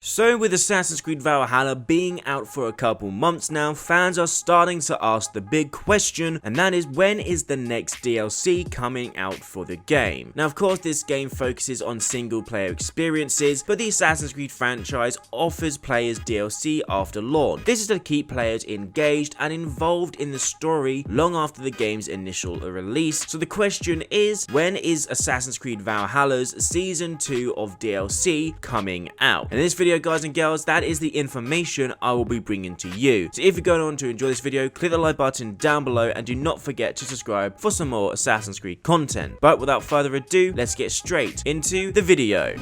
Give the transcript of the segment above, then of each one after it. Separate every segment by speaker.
Speaker 1: So with Assassin's Creed Valhalla being out for a couple months now, fans are starting to ask the big question, and that is, when is the next DLC coming out for the game? Now of course this game focuses on single player experiences, but the Assassin's Creed franchise offers players DLC after launch. This is to keep players engaged and involved in the story long after the game's initial release. So the question is, when is Assassin's Creed Valhalla's Season 2 of DLC coming out? In this video, guys and girls, that is the information I will be bringing to you. So if you're going on to enjoy this video, click the like button down below and do not forget to subscribe for some more Assassin's Creed content. But without further ado, let's get straight into the video.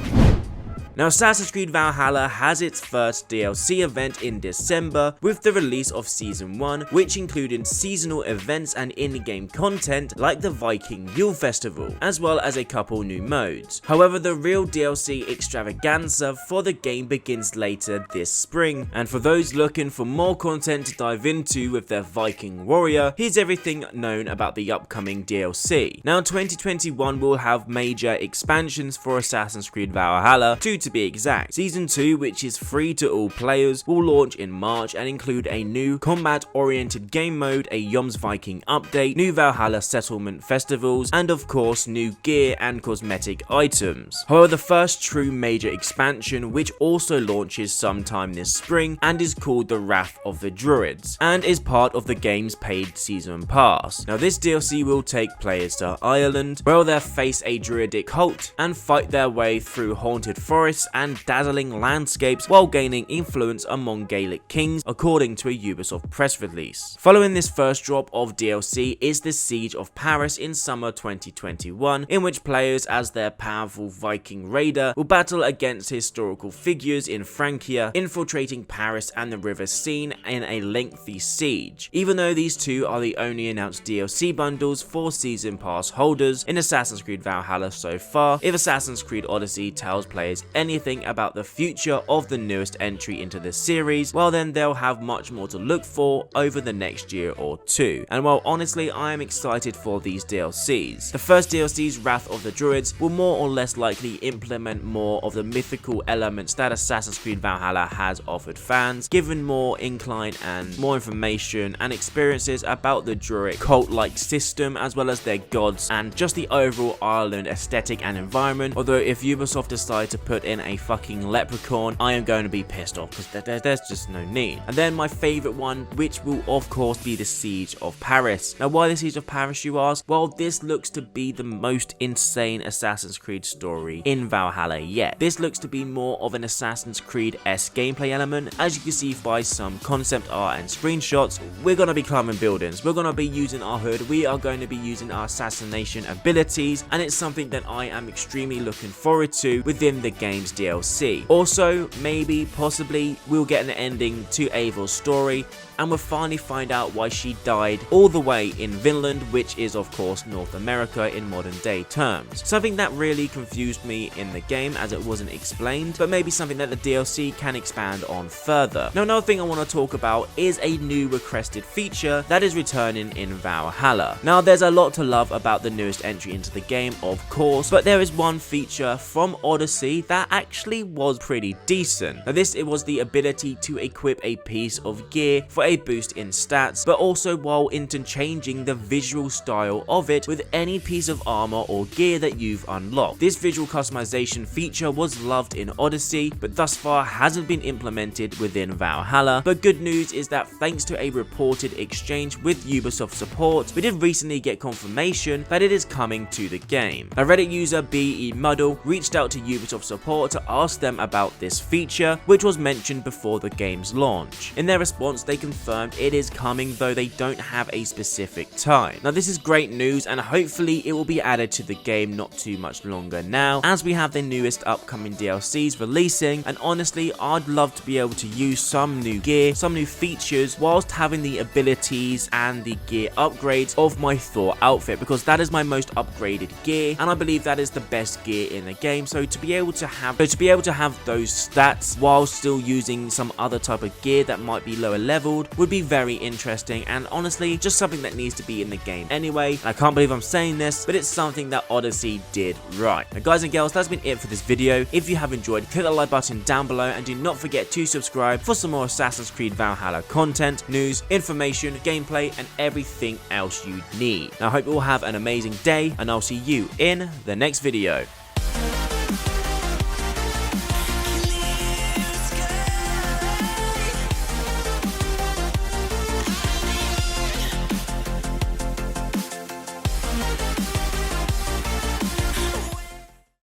Speaker 1: Now, Assassin's Creed Valhalla has its first DLC event in December with the release of Season 1, which included seasonal events and in-game content like the Viking Yule Festival, as well as a couple new modes. However, the real DLC extravaganza for the game begins later this spring, and for those looking for more content to dive into with their Viking warrior, here's everything known about the upcoming DLC. Now, 2021 will have major expansions for Assassin's Creed Valhalla, to be exact. Season 2, which is free to all players, will launch in March and include a new combat-oriented game mode, a Jomsviking update, new Valhalla settlement festivals, and of course new gear and cosmetic items. However, the first true major expansion, which also launches sometime this spring and is called the Wrath of the Druids, and is part of the game's paid season pass. Now this DLC will take players to Ireland, where they'll face a druidic cult and fight their way through haunted forests and dazzling landscapes while gaining influence among Gaelic kings, according to a Ubisoft press release. Following this first drop of DLC is the Siege of Paris in summer 2021, in which players as their powerful Viking raider will battle against historical figures in Francia, infiltrating Paris and the River Seine in a lengthy siege. Even though these two are the only announced DLC bundles for season pass holders in Assassin's Creed Valhalla so far, if Assassin's Creed Odyssey tells players anything about the future of the newest entry into the series, well then they'll have much more to look for over the next year or two. And while honestly I am excited for these DLCs, the first DLC's Wrath of the Druids will more or less likely implement more of the mythical elements that Assassin's Creed Valhalla has offered fans, given more incline and more information and experiences about the Druid cult-like system as well as their gods and just the overall Ireland aesthetic and environment. Although if Ubisoft decide to put in a fucking leprechaun, I am going to be pissed off because there's just no need. And then my favorite one, which will of course be the Siege of Paris. Now why the Siege of Paris, you ask? Well, this looks to be the most insane Assassin's Creed story in Valhalla yet. This looks to be more of an Assassin's Creed-esque gameplay element. As you can see by some concept art and screenshots, we're going to be climbing buildings, we're going to be using our hood, we are going to be using our assassination abilities, and it's something that I am extremely looking forward to within the game's DLC. Also, maybe, possibly, we'll get an ending to Eivor's story, and we'll finally find out why she died all the way in Vinland, which is of course North America in modern day terms. Something that really confused me in the game as it wasn't explained, but maybe something that the DLC can expand on further. Now another thing I want to talk about is a new requested feature that is returning in Valhalla. Now there's a lot to love about the newest entry into the game, of course, but there is one feature from Odyssey that actually was pretty decent. Now this, it was the ability to equip a piece of gear for a boost in stats, but also while interchanging the visual style of it with any piece of armor or gear that you've unlocked. This visual customization feature was loved in Odyssey, but thus far hasn't been implemented within Valhalla. But good news is that thanks to a reported exchange with Ubisoft support, we did recently get confirmation that it is coming to the game. A Reddit user BE Muddle reached out to Ubisoft support to ask them about this feature, which was mentioned before the game's launch. In their response, they confirmed it is coming, though they don't have a specific time. Now this is great news, and hopefully it will be added to the game not too much longer now, as we have the newest upcoming DLCs releasing, and honestly I'd love to be able to use some new gear, some new features, whilst having the abilities and the gear upgrades of my Thor outfit, because that is my most upgraded gear, and I believe that is the best gear in the game. So to be able to have. So to be able to have those stats while still using some other type of gear that might be lower leveled would be very interesting, and honestly just something that needs to be in the game anyway. And I can't believe I'm saying this, but it's something that Odyssey did right. Now guys and girls, that's been it for this video. If you have enjoyed, click the like button down below, and do not forget to subscribe for some more Assassin's Creed Valhalla content, news, information, gameplay, and everything else you need. Now I hope you all have an amazing day, and I'll see you in the next video.